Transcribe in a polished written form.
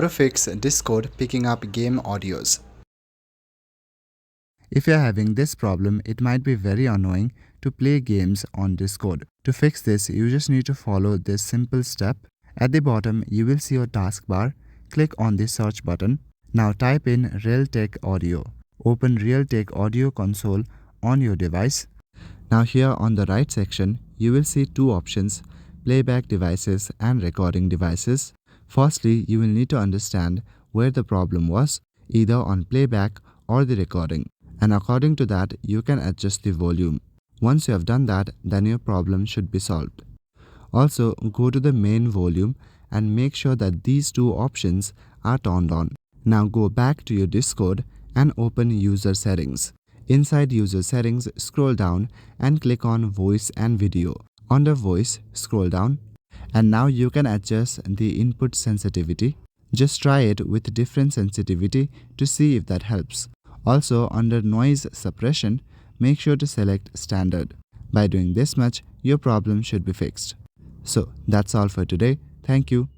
to fix Discord picking up game audios. If you're having this problem, it might be very annoying to play games on Discord. To fix this, you just need to follow this simple step. At the bottom, you will see your taskbar. Click on the search button. Now type in Realtek Audio. Open Realtek Audio console on your device. Now here on the right section, you will see two options, playback devices and recording devices. Firstly, you will need to understand where the problem was, either on playback or the recording. And according to that, you can adjust the volume. Once you have done that, then your problem should be solved. Also, go to the main volume and make sure that these two options are turned on. Now go back to your Discord and open User Settings. Inside User Settings, scroll down and click on Voice and Video. Under Voice, scroll down. And now you can adjust the input sensitivity. Just try it with different sensitivity to see if that helps. Also, under Noise Suppression, make sure to select Standard. By doing this much, your problem should be fixed. So, that's all for today. Thank you.